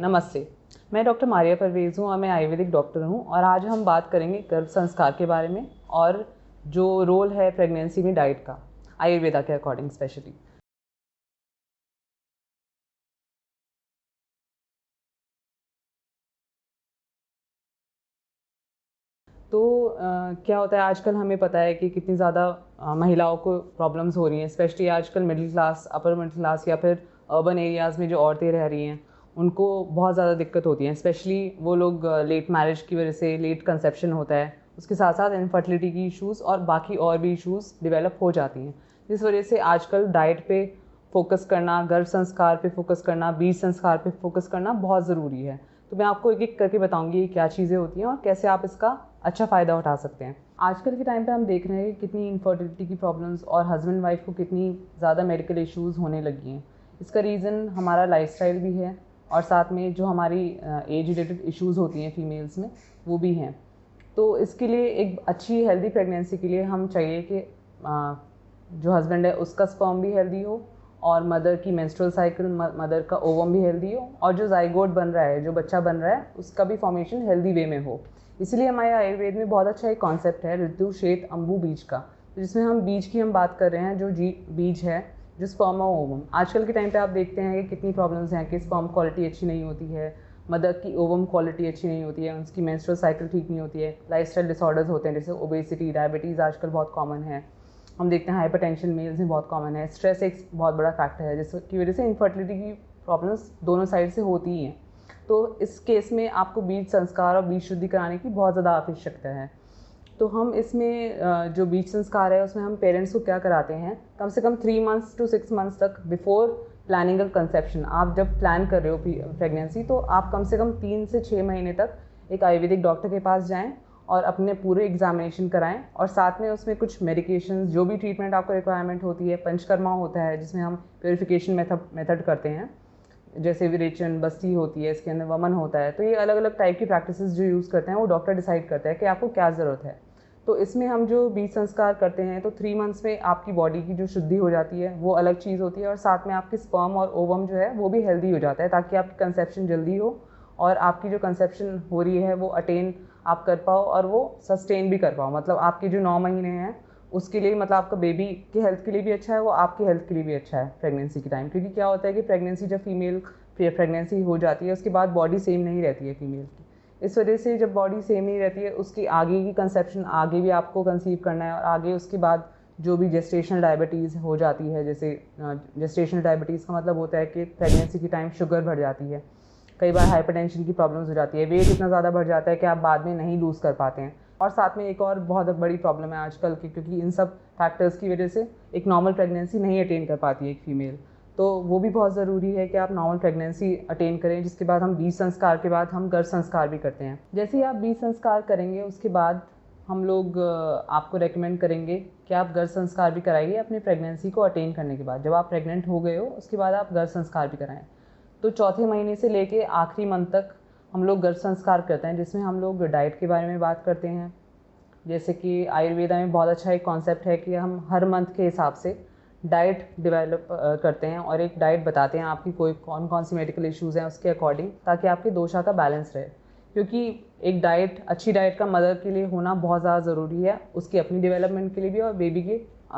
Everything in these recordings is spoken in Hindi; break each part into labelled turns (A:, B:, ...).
A: नमस्ते। मैं डॉक्टर मारिया परवेज़ हूँ और मैं आयुर्वेदिक डॉक्टर हूँ और आज हम बात करेंगे गर्भ संस्कार के बारे में और जो रोल है प्रेगनेंसी में डाइट का, आयुर्वेदा के अकॉर्डिंग स्पेशली। तो क्या होता है आजकल हमें पता है कि कितनी ज़्यादा महिलाओं को प्रॉब्लम्स हो रही हैं, स्पेशली आजकल middle class, upper middle class या फिर अर्बन एरियाज़ में जो औरतें रह रही हैं उनको बहुत ज़्यादा दिक्कत होती है। स्पेशली वो लोग लेट मैरिज की वजह से लेट कंसेप्शन होता है, उसके साथ साथ इनफर्टिलिटी की इश्यूज़ और बाकी और भी इश्यूज़ डेवलप हो जाती हैं, जिस वजह से आजकल डाइट पे फोकस करना, गर्भ संस्कार पे फोकस करना, बीज संस्कार पे फोकस करना बहुत ज़रूरी है। तो मैं आपको एक एक करके बताऊंगी ये क्या चीज़ें होती हैं और कैसे आप इसका अच्छा फ़ायदा उठा सकते हैं। आजकल के टाइम पे हम देख रहे हैं कि कितनी इनफर्टिलिटी की प्रॉब्लम्स और हस्बैंड वाइफ को कितनी ज़्यादा मेडिकल इश्यूज़ होने लगी हैं। इसका रीज़न हमारा लाइफस्टाइल भी है और साथ में जो हमारी एज रिलेटेड इश्यूज़ होती हैं फीमेल्स में वो भी हैं। तो इसके लिए एक अच्छी हेल्दी प्रेगनेंसी के लिए हम चाहिए कि जो हस्बैंड है उसका स्पर्म भी हेल्दी हो और मदर की मेंस्ट्रुअल साइकिल, मदर का ओवम भी हेल्दी हो और जो जाइगोट बन रहा है, जो बच्चा बन रहा है, उसका भी फॉर्मेशन हेल्दी वे में हो। इसीलिए हमारे आयुर्वेद में बहुत अच्छा एक कॉन्सेप्ट है ऋतु श्वेत अम्बु बीज का, जिसमें हम बीज की हम बात कर रहे हैं। जो बीज है, जो स्पर्म और ओवम, आजकल के टाइम पे आप देखते हैं कि कितनी प्रॉब्लम्स हैं कि स्पर्म क्वालिटी अच्छी नहीं होती है, मदर की ओवम क्वालिटी अच्छी नहीं होती है, उसकी मेंस्ट्रुअल साइकिल ठीक नहीं होती है, लाइफस्टाइल डिसऑर्डर्स होते हैं जैसे ओबेसिटी, डायबिटीज़ आजकल बहुत कॉमन है। हम देखते हैं हाइपरटेंशन मेल्स में बहुत कॉमन है। स्ट्रेस एक बहुत बड़ा फैक्टर है जिसकी वजह से इनफर्टिलिटी की प्रॉब्लम्स दोनों साइड से होती ही हैं। तो इस केस में आपको बीज संस्कार और बीज शुद्धि कराने की बहुत ज़्यादा आवश्यकता है। तो हम इसमें जो बीज संस्कार है उसमें हम पेरेंट्स को क्या कराते हैं, कम से कम 3 मंथ्स टू 6 मंथ्स तक बिफोर प्लानिंग अ कंसेप्शन, आप जब प्लान कर रहे हो प्रेगनेंसी तो आप कम से कम 3 से 6 महीने तक एक आयुर्वेदिक डॉक्टर के पास जाएं और अपने पूरे एग्जामिनेशन कराएं और साथ में उसमें कुछ मेडिकेशंस, जो भी ट्रीटमेंट आपको रिक्वायरमेंट होती है, पंचकर्मा होता है जिसमें हम प्योरिफिकेशन मेथड करते हैं, जैसे विरेचन, बस्ती होती है, इसके अंदर वमन होता है। तो ये अलग अलग टाइप की प्रैक्टिसेस जो यूज़ करते हैं वो डॉक्टर डिसाइड करता है कि आपको क्या ज़रूरत है। तो इसमें हम जो बीज संस्कार करते हैं तो 3 मंथ्स में आपकी बॉडी की जो शुद्धि हो जाती है वो अलग चीज़ होती है और साथ में आपकी स्पर्म और ओवम जो है वो भी हेल्दी हो जाता है, ताकि आपकी कंसेप्शन जल्दी हो और आपकी जो कंसेप्शन हो रही है वो अटेन आप कर पाओ और वो सस्टेन भी कर पाओ। मतलब आपके जो 9 महीने हैं उसके लिए, मतलब आपका बेबी की हेल्थ के लिए भी अच्छा है, वो आपकी हेल्थ के लिए भी अच्छा है प्रेगनेंसी के टाइम। क्योंकि क्या होता है कि प्रेगनेंसी, जब फीमेल प्रेगनेंसी हो जाती है उसके बाद बॉडी सेम नहीं रहती है फीमेल की। इस वजह से जब बॉडी सेम नहीं रहती है, उसकी आगे की कंसेप्शन, आगे भी आपको कंसीव करना है और आगे उसके बाद जो भी जेस्टेशनल डायबिटीज़ हो जाती है, जैसे जेस्टेशनल डायबिटीज़ का मतलब होता है कि प्रेगनेंसी के टाइम शुगर बढ़ जाती है, कई बार हाइपरटेंशन की प्रॉब्लम्स हो जाती है, वेट इतना ज़्यादा बढ़ जाता है कि आप बाद में नहीं लूज़ कर पाते हैं। और साथ में एक और बहुत बड़ी प्रॉब्लम है आजकल की, क्योंकि इन सब फैक्टर्स की वजह से एक नॉर्मल प्रेगनेंसी नहीं अटेन कर पाती है एक फीमेल। तो वो भी बहुत ज़रूरी है कि आप नॉर्मल प्रेगनेंसी अटेन करें, जिसके बाद हम बीज संस्कार के बाद हम गर्भ संस्कार भी करते हैं। जैसे ही आप बीज संस्कार करेंगे उसके बाद हम लोग आपको रेकमेंड करेंगे कि आप गर्भ संस्कार भी कराइए अपनी प्रेगनेंसी को अटेन करने के बाद। जब आप प्रेग्नेंट हो गए हो उसके बाद आप गर्भ संस्कार भी कराएं। तो चौथे महीने से लेके आखिरी मंथ तक हम लोग गर्भ संस्कार करते हैं, जिसमें हम लोग डाइट के बारे में बात करते हैं। जैसे कि आयुर्वेदा में बहुत अच्छा एक कॉन्सेप्ट है कि हम हर मंथ के हिसाब से डाइट डेवलप करते हैं और एक डाइट बताते हैं आपकी कौन कौन सी मेडिकल इश्यूज़ हैं उसके अकॉर्डिंग, ताकि आपकी दोषा का बैलेंस रहे। क्योंकि एक डाइट, अच्छी डाइट का मदर के लिए होना बहुत ज़्यादा ज़रूरी है, उसकी अपनी डेवलपमेंट के लिए भी और बेबी के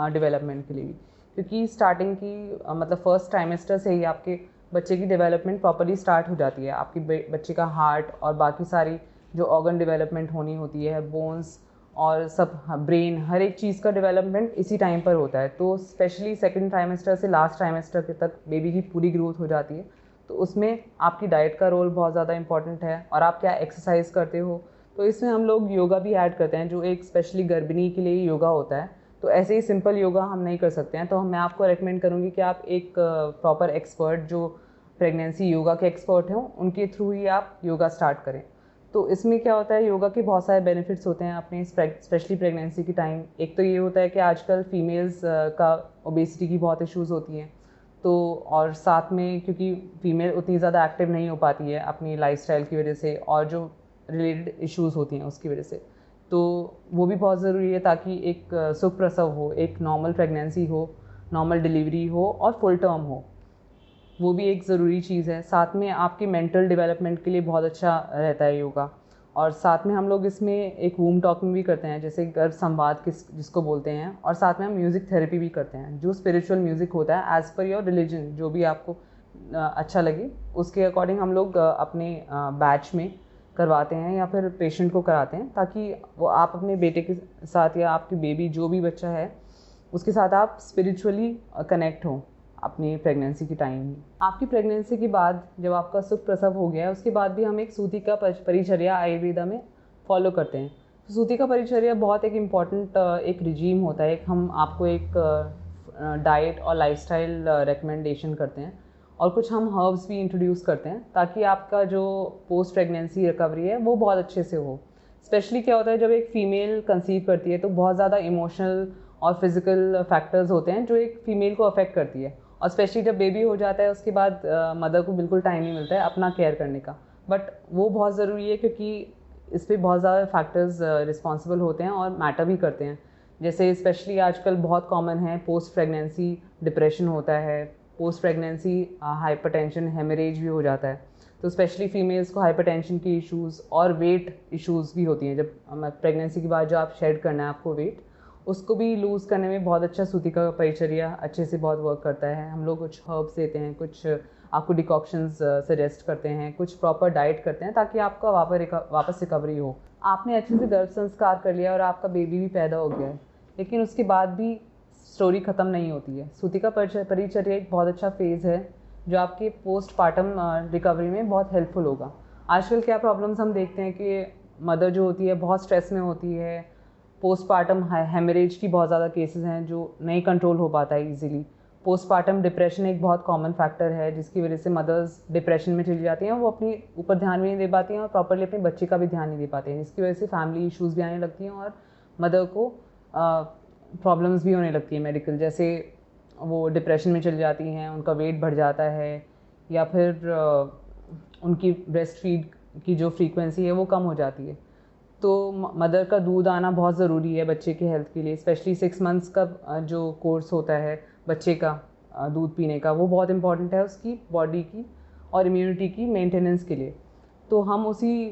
A: डेवलपमेंट के लिए भी। क्योंकि स्टार्टिंग की मतलब फर्स्ट ट्राइमेस्टर से ही आपके बच्चे की डेवलपमेंट प्रॉपर्ली स्टार्ट हो जाती है। आपकी बच्चे का हार्ट और बाकी सारी जो ऑर्गन डेवलपमेंट होनी होती है, बोन्स और सब, ब्रेन, हर एक चीज़ का डेवलपमेंट इसी टाइम पर होता है। तो स्पेशली सेकंड ट्राइमेस्टर से लास्ट ट्राइमेस्टर के तक बेबी की पूरी ग्रोथ हो जाती है। तो उसमें आपकी डाइट का रोल बहुत ज़्यादा इंपॉर्टेंट है और आप क्या एक्सरसाइज करते हो। तो इसमें हम लोग योगा भी ऐड करते हैं, जो एक स्पेशली गर्भिणी के लिए योगा होता है। तो ऐसे ही सिंपल योगा हम नहीं कर सकते हैं, तो मैं आपको रेकमेंड करूँगी कि आप एक प्रॉपर एक्सपर्ट, जो प्रेगनेंसी योगा के एक्सपर्ट हों, उनके थ्रू ही आप योगा स्टार्ट करें। तो इसमें क्या होता है, योगा के बहुत सारे बेनिफिट्स होते हैं अपने स्पेशली प्रेगनेंसी के टाइम। एक तो ये होता है कि आजकल फीमेल्स का ओबेसिटी की बहुत इश्यूज़ होती हैं, तो और साथ में क्योंकि फीमेल उतनी ज़्यादा एक्टिव नहीं हो पाती है अपनी लाइफस्टाइल की वजह से और जो रिलेटेड इश्यूज़ होती हैं उसकी वजह से, तो वो भी बहुत ज़रूरी है ताकि एक सुख प्रसव हो, एक नॉर्मल प्रेगनेंसी हो, नॉर्मल डिलीवरी हो और फुल टर्म हो। वो भी एक ज़रूरी चीज़ है। साथ में आपकी मेंटल डेवलपमेंट के लिए बहुत अच्छा रहता है योगा। और साथ में हम लोग इसमें एक वूम टॉकिंग भी करते हैं, जैसे गर्भ संवाद जिसको बोलते हैं। और साथ में हम म्यूज़िक थेरेपी भी करते हैं, जो स्पिरिचुअल म्यूज़िक होता है एज़ पर योर रिलीजन, जो भी आपको अच्छा लगे उसके अकॉर्डिंग हम लोग अपने बैच में करवाते हैं या फिर पेशेंट को कराते हैं, ताकि वो आप अपने बेटे के साथ या आपकी बेबी जो भी बच्चा है उसके साथ आप स्पिरिचुअली कनेक्ट हों अपनी प्रेगनेंसी की टाइम। आपकी प्रेगनेंसी के बाद जब आपका सुख प्रसव हो गया है उसके बाद भी हम एक सूती का परिचर्या आयुर्वेदा में फॉलो करते हैं। तो सूती का परिचर्या बहुत एक इम्पॉर्टेंट एक रिजीम होता है। हम आपको एक डाइट और लाइफस्टाइल रिकमेंडेशन करते हैं और कुछ हम हर्ब्स भी इंट्रोड्यूस करते हैं, ताकि आपका जो पोस्ट प्रेगनेंसी रिकवरी है वो बहुत अच्छे से हो। स्पेशली क्या होता है, जब एक फ़ीमेल कंसीव करती है तो बहुत ज़्यादा इमोशनल और फिज़िकल फैक्टर्स होते हैं जो एक फ़ीमेल को अफेक्ट करती है। और स्पेशली जब बेबी हो जाता है उसके बाद मदर को बिल्कुल टाइम नहीं मिलता है अपना केयर करने का। बट वो बहुत ज़रूरी है, क्योंकि इस पर बहुत ज़्यादा फैक्टर्स रिस्पॉन्सिबल होते हैं और मैटर भी करते हैं। जैसे स्पेशली आजकल बहुत कॉमन है पोस्ट प्रेगनेंसी डिप्रेशन होता है, पोस्ट प्रेगनेंसी हाइपरटेंशन हेमरेज भी हो जाता है। तो स्पेशली फीमेल्स को हाइपरटेंशन की इश्यूज़ और वेट इश्यूज़ भी होती हैं। जब प्रेगनेंसी के बाद जो आप शेड करना है आपको वेट, उसको भी लूज़ करने में बहुत अच्छा सूती का परिचर्या अच्छे से बहुत वर्क करता है। हम लोग कुछ हर्ब्स देते हैं, कुछ आपको डिकॉक्शंस सजेस्ट करते हैं, कुछ प्रॉपर डाइट करते हैं, ताकि आपका वापस रिकवरी हो। आपने अच्छे से गर्भ संस्कार कर लिया और आपका बेबी भी पैदा हो गया है, लेकिन उसके बाद भी स्टोरी ख़त्म नहीं होती है। सूती का परिचर्या एक बहुत अच्छा फेज़ है जो आपके पोस्टपार्टम रिकवरी में बहुत हेल्पफुल होगा। आजकल क्या प्रॉब्लम्स हम देखते हैं कि मदर जो होती है बहुत स्ट्रेस में होती है, पोस्टपार्टम हेमरेज की बहुत ज़्यादा केसेस हैं जो नहीं कंट्रोल हो पाता है ईजिली। पोस्टपार्टम डिप्रेशन एक बहुत कॉमन फैक्टर है जिसकी वजह से मदर्स डिप्रेशन में चली जाती हैं। वो अपनी ऊपर ध्यान भी नहीं दे पाती हैं और प्रॉपरली अपने बच्चे का भी ध्यान नहीं दे पाते हैं, जिसकी वजह से फैमिली इश्यूज़ भी आने लगती हैं और मदर को प्रॉब्लम्स भी होने लगती है मेडिकल। जैसे वो डिप्रेशन में चली जाती हैं, उनका वेट बढ़ जाता है, या फिर उनकी ब्रेस्ट फीड की जो फ्रीक्वेंसी है वो कम हो जाती है। तो मदर का दूध आना बहुत ज़रूरी है बच्चे के हेल्थ के लिए। स्पेशली 6 मंथ्स का जो कोर्स होता है बच्चे का दूध पीने का, वो बहुत इम्पॉर्टेंट है उसकी बॉडी की और इम्यूनिटी की मेंटेनेंस के लिए। तो हम उसी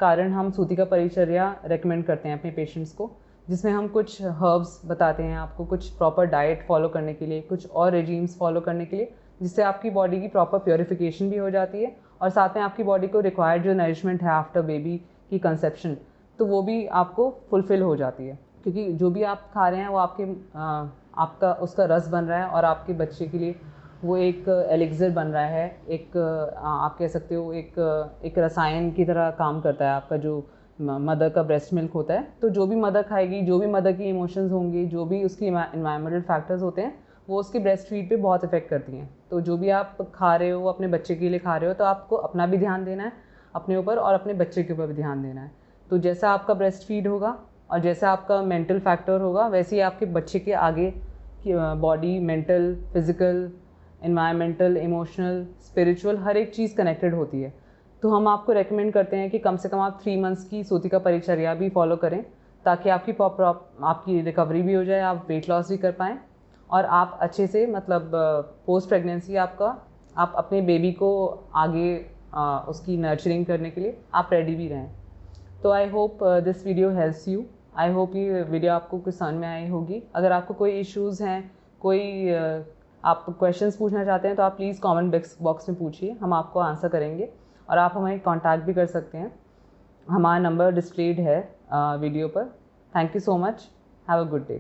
A: कारण हम सूती का परिचर्या रेकमेंड करते हैं अपने पेशेंट्स को, जिसमें हम कुछ हर्ब्स बताते हैं आपको, कुछ प्रॉपर डाइट फॉलो करने के लिए, कुछ और रेजीम्स फॉलो करने के लिए, जिससे आपकी बॉडी की प्रॉपर प्योरीफिकेशन भी हो जाती है और साथ में आपकी बॉडी को रिक्वायर्ड जो नरिशमेंट है आफ्टर बेबी की कंसेप्शन, तो वो भी आपको फुलफ़िल हो जाती है। क्योंकि जो भी आप खा रहे हैं वो आपका उसका रस बन रहा है और आपके बच्चे के लिए वो एक एलिक्सर बन रहा है, एक आप कह सकते हो एक रसायन की तरह काम करता है आपका जो मदर का ब्रेस्ट मिल्क होता है। तो जो भी मदर खाएगी, जो भी मदर की इमोशंस होंगी, जो भी उसकी एनवायरमेंटल फैक्टर्स होते हैं, वो उसकी ब्रेस्ट फीड पे बहुत इफेक्ट करती हैं। तो जो भी आप खा रहे हो अपने बच्चे के लिए खा रहे हो, तो आपको अपना भी ध्यान देना है अपने ऊपर और अपने बच्चे के ऊपर भी ध्यान देना है। तो जैसा आपका ब्रेस्ट फीड होगा और जैसा आपका मेंटल फैक्टर होगा, वैसे ही आपके बच्चे के आगे की body, mental, physical, environmental, emotional, spiritual हर एक चीज़ कनेक्टेड होती है। तो हम आपको रेकमेंड करते हैं कि कम से कम आप 3 मंथ्स की सूती का परिचर्या भी फॉलो करें, ताकि आपकी रिकवरी भी हो जाए, आप वेट लॉस भी कर पाएँ और आप अच्छे से मतलब पोस्ट प्रेगनेंसी आप अपने बेबी को आगे उसकी नर्चरिंग करने के लिए आप रेडी भी रहें। तो I hope this video helps you. I hope ये वीडियो आपको कुछ समझ में आई होगी। अगर आपको कोई इश्यूज़ हैं, कोई आप क्वेश्चंस पूछना चाहते हैं, तो आप प्लीज़ कमेंट बॉक्स में पूछिए, हम आपको आंसर करेंगे। और आप हमें कांटेक्ट भी कर सकते हैं, हमारा नंबर डिस्प्लेड है वीडियो पर। Thank you so much, have a good day.